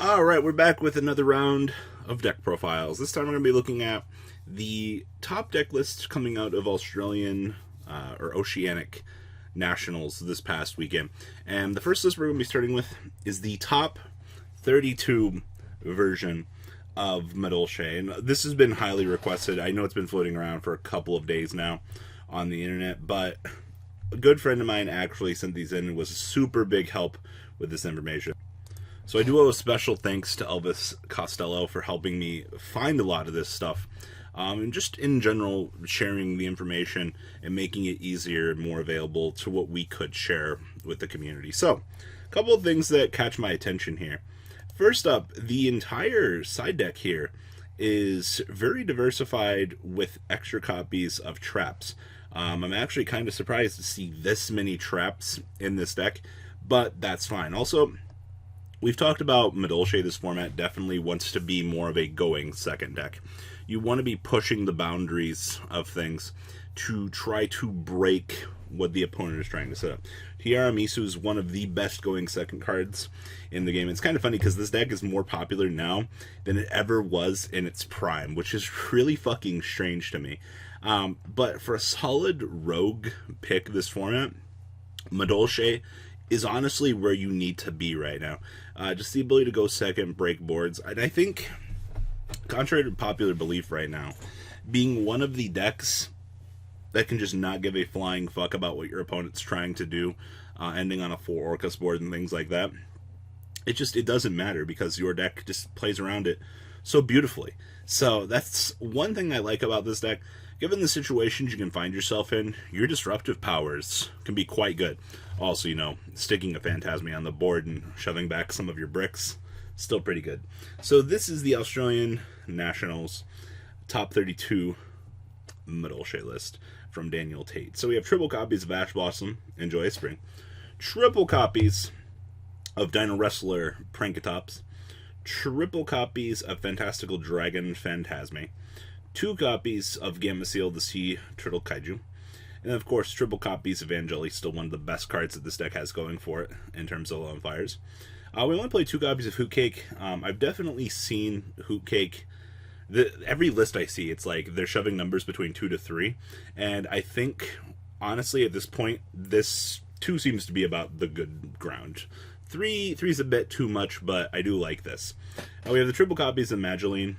Alright, we're back with another round of deck profiles. This time we're going to be looking at the top deck lists coming out of Australian or Oceanic Nationals this past weekend. And the first list we're going to be starting with is the top 32 version of Madolche. And this has been highly requested. I know it's been floating around for a couple of days now on the internet, but a good friend of mine actually sent these in and was a super big help with this information. So I do owe a special thanks to Elvis Costello for helping me find a lot of this stuff. And just in general, sharing the information and making it easier and more available to what we could share with the community. So, a couple of things that catch my attention here. First up, the entire side deck here is very diversified with extra copies of traps. I'm actually kind of surprised to see this many traps in this deck, but that's fine. Also, we've talked about Madolche. This format definitely wants to be more of a going second deck. You want to be pushing the boundaries of things to try to break what the opponent is trying to set up. Tiara Misu is one of the best going second cards in the game. It's kind of funny because this deck is more popular now than it ever was in its prime, which is really fucking strange to me. But for a solid rogue pick this format, Madolche is honestly where you need to be right now. Just the ability to go second, break boards. And I think, contrary to popular belief right now, being one of the decks that can just not give a flying fuck about what your opponent's trying to do, ending on a full Orcust board and things like that, it doesn't matter because your deck just plays around it so beautifully. So that's one thing I like about this deck. Given the situations you can find yourself in, your disruptive powers can be quite good. Also, sticking a Phantasmi on the board and shoving back some of your bricks, still pretty good. So this is the Australian Nationals top 32 Madolche list from Daniel Tate. So we have triple copies of Ash Blossom, Enjoy Spring. Triple copies of Dino Wrestler, Prankatops. Triple copies of Fantastical Dragon, Phantasmi. 2 copies of Gameciel, the Sea Turtle Kaiju. And of course, triple copies of Angeli, still one of the best cards that this deck has going for it in terms of Lone Fires. We only play 2 copies of Hoot Cake. I've definitely seen Hoot Cake. Every list I see, it's like they're shoving numbers between 2 to 3. And I think, honestly, at this point, this 2 seems to be about the good ground. 3 is a bit too much, but I do like this. We have the triple copies of Mageline.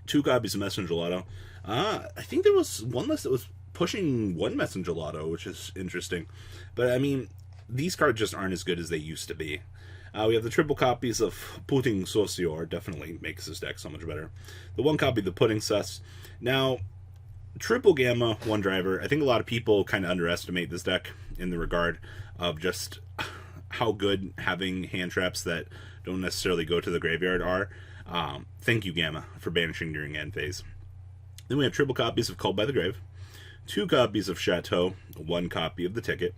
2 copies of Messengelato. I think there was one list that was pushing 1 Messengelato, which is interesting. But, I mean, these cards just aren't as good as they used to be. We have the triple copies of Pudding Saucier. Definitely makes this deck so much better. The 1 copy of the Pudding Sus. Now, triple Gamma, 1 driver. I think a lot of people kind of underestimate this deck in the regard of just how good having hand traps that don't necessarily go to the graveyard are. Thank you, Gamma, for banishing during end phase. Then we have triple copies of Called by the Grave, 2 copies of Chateau, 1 copy of The Ticket,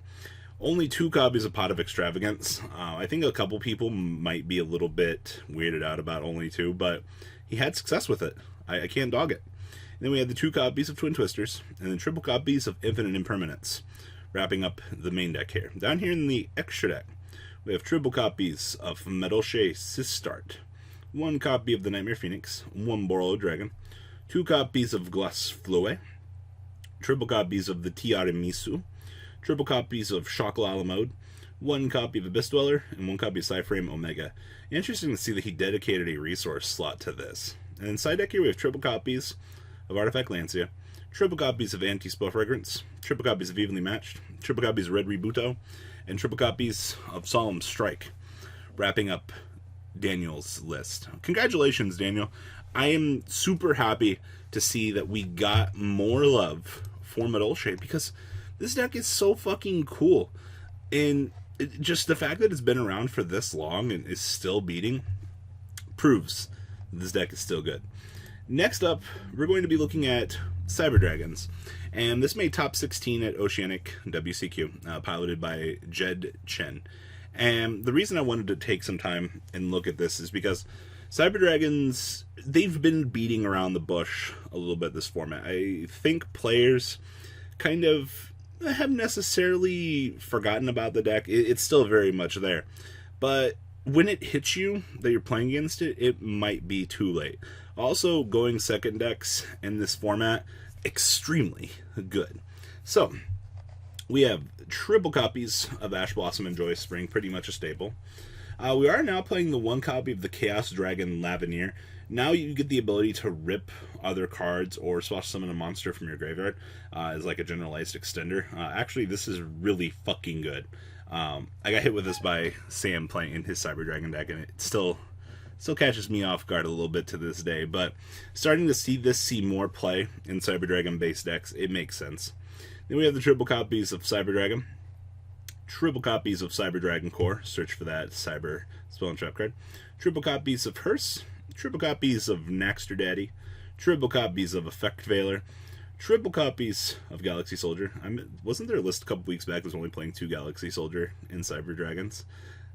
only 2 copies of Pot of Extravagance. I think a couple people might be a little bit weirded out about only 2, but he had success with it. I can't dog it. And then we have the 2 copies of Twin Twisters, and then triple copies of Infinite Impermanence, wrapping up the main deck here. Down here in the extra deck, we have triple copies of Madolche Sistart, 1 copy of the Nightmare Phoenix, 1 Borolo Dragon, 2 copies of Glass Flue, triple copies of the Tiara Misu, triple copies of Shockla Mode, 1 copy of Abyss Dweller, and 1 copy of Psyframe Omega. Interesting to see that he dedicated a resource slot to this. And inside deck here we have triple copies of Artifact Lancia, triple copies of Anti-Spell Fragrance, triple copies of Evenly Matched, triple copies of Red Rebuto, and triple copies of Solemn Strike, wrapping up Daniel's list. Congratulations, Daniel. I am super happy to see that we got more love for Madolche because this deck is so fucking cool. And just the fact that it's been around for this long and is still beating proves this deck is still good. Next up, we're going to be looking at Cyber Dragons. And this made top 16 at Oceanic NAWCQ, piloted by Jed Chen. And the reason I wanted to take some time and look at this is because Cyber Dragons, they've been beating around the bush a little bit this format. I think players kind of have necessarily forgotten about the deck. It's still very much there. But when it hits you that you're playing against it, it might be too late. Also, going second decks in this format, extremely good. So, we have triple copies of Ash Blossom and Joyous Spring, pretty much a staple. We are now playing the one copy of the Chaos Dragon Lavenir. Now you get the ability to rip other cards or special summon a monster from your graveyard as like a generalized extender. Actually, this is really fucking good. I got hit with this by Sam playing in his Cyber Dragon deck, and it still catches me off guard a little bit to this day. But starting to see more play in Cyber Dragon based decks, it makes sense. Then we have the triple copies of Cyber Dragon. Triple copies of Cyber Dragon Core. Search for that Cyber Spell and Trap card. Triple copies of Hearse. Triple copies of Naxter Daddy. Triple copies of Effect Veiler. Triple copies of Galaxy Soldier. Wasn't there a list a couple weeks back that was only playing 2 Galaxy Soldier in Cyber Dragons?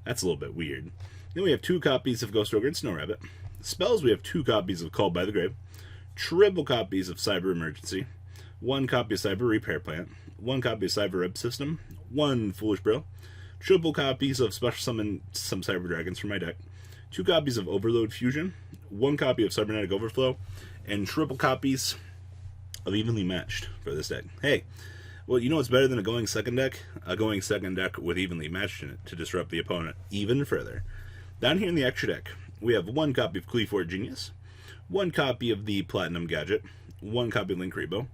That's a little bit weird. Then we have 2 copies of Ghost Ogre and Snow Rabbit. Spells, we have 2 copies of Called by the Grave. Triple copies of Cyber Emergency. 1 copy of Cyber Repair Plant. 1 copy of Cyber Rib System. 1 Foolish Brill. Triple copies of Special Summon some Cyber Dragons from my deck. 2 copies of Overload Fusion. 1 copy of Cybernetic Overflow. And triple copies of Evenly Matched for this deck. Hey, well, you know what's better than a going second deck? A going second deck with Evenly Matched in it to disrupt the opponent even further. Down here in the extra deck, we have 1 copy of Cleaford Genius. 1 copy of the Platinum Gadget. 1 copy of Link Rebo.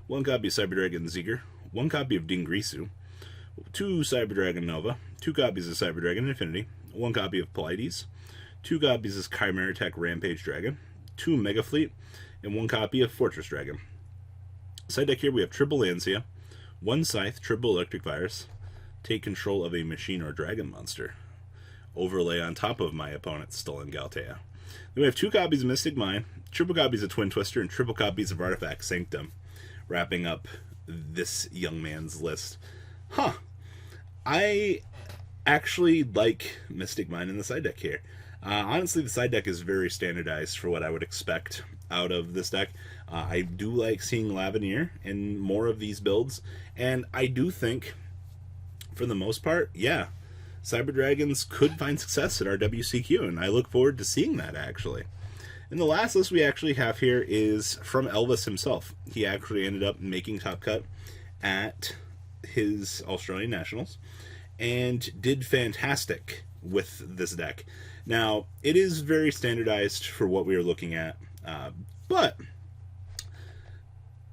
1 copy of Cyber Dragon Zeger. 1 copy of Dingrisu. 2 Cyber Dragon Nova. 2 copies of Cyber Dragon Infinity. 1 copy of Pleiades. 2 copies of Chimera Tech Rampage Dragon. 2 Mega Fleet. And 1 copy of Fortress Dragon. Side deck here we have triple Lancia. 1 Scythe, triple Electric Virus. Take control of a machine or dragon monster. Overlay on top of my opponent's Stolen Galtea. Then we have 2 copies of Mystic Mine. Triple copies of Twin Twister. And triple copies of Artifact Sanctum. Wrapping up this young man's list. Huh. I actually like Mystic Mine in the side deck here. Honestly, the side deck is very standardized for what I would expect out of this deck. I do like seeing Lavenir in more of these builds, and I do think, for the most part, yeah, Cyber Dragons could find success at our WCQ, and I look forward to seeing that, actually. And the last list we actually have here is from Elvis himself. He actually ended up making top cut at his Australian Nationals and did fantastic with this deck. Now, it is very standardized for what we are looking at, but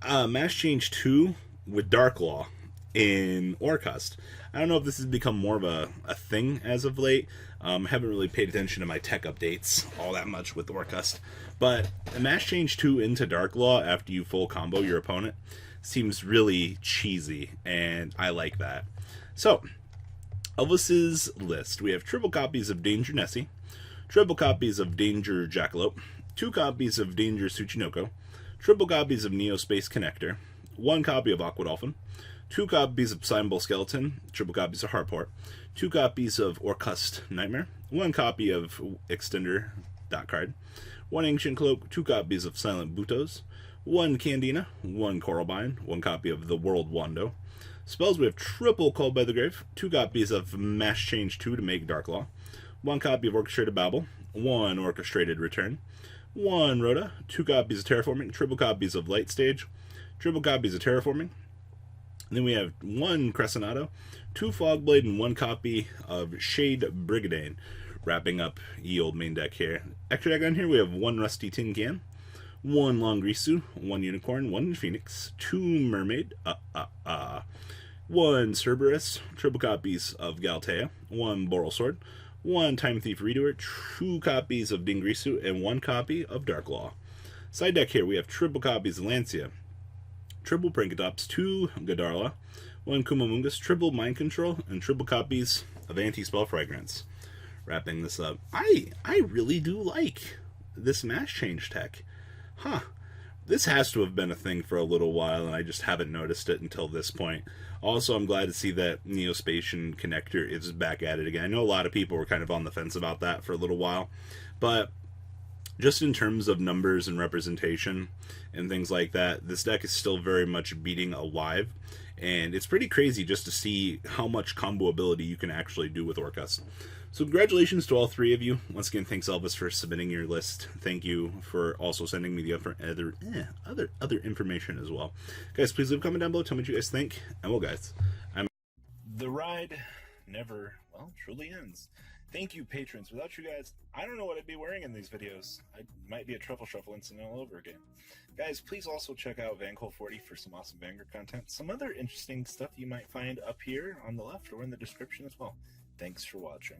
Mass Change 2 with Dark Law in Orcust. I don't know if this has become more of a thing as of late. Haven't really paid attention to my tech updates all that much with Orcust. But a Mass Change 2 into Dark Law after you full combo your opponent seems really cheesy, and I like that. So, Elvis's list. We have triple copies of Danger Nessie, triple copies of Danger Jackalope, 2 copies of Danger Tsuchinoko, triple copies of Neo Space Connector, 1 copy of Aqua Dolphin, 2 copies of Symbol Skeleton, triple copies of Heartport, 2 copies of Orcust Nightmare, 1 copy of Extender Dot Card, 1 Ancient Cloak, 2 copies of Silent Butos, 1 Candina, 1 Coralbine, 1 copy of The World Wando. Spells, we have triple Called by the Grave, 2 copies of Mass Change 2 to make Dark Law, 1 copy of Orchestrated Babel, 1 Orchestrated Return, 1 Rhoda, 2 copies of Terraforming, triple copies of Light Stage, triple copies of Terraforming. And then we have 1 Crescenado, 2 Fogblade, and 1 copy of Shade Brigadane, wrapping up ye old main deck here. Extra deck on here, we have 1 Rusty Tin Can, 1 Longrisu, 1 Unicorn, 1 Phoenix, 2 Mermaid, 1 Cerberus, triple copies of Galtea, 1 Boral Sword, 1 Time Thief Redoer, 2 copies of Dingrisu, and 1 copy of Dark Law. Side deck here, we have triple copies of Lancia, triple Prankatops, 2 Gadarla, 1 Kumamungus, triple Mind Control, and triple copies of Anti-Spell Fragrance. Wrapping this up, I really do like this Mass Change tech. Huh. This has to have been a thing for a little while, and I just haven't noticed it until this point. Also, I'm glad to see that Neospatian Connector is back at it again. I know a lot of people were kind of on the fence about that for a little while, but just in terms of numbers and representation and things like that, this deck is still very much beating alive, and it's pretty crazy just to see how much combo ability you can actually do with Orcust. So congratulations to all three of you. Once again, thanks Elvis for submitting your list. Thank you for also sending me the other information as well. Guys, please leave a comment down below. Tell me what you guys think. And well, guys, the ride never, well, truly ends. Thank you, patrons. Without you guys, I don't know what I'd be wearing in these videos. I might be a truffle shuffle incident all over again. Guys, please also check out Vanquil40 for some awesome Vanguard content. Some other interesting stuff you might find up here on the left or in the description as well. Thanks for watching.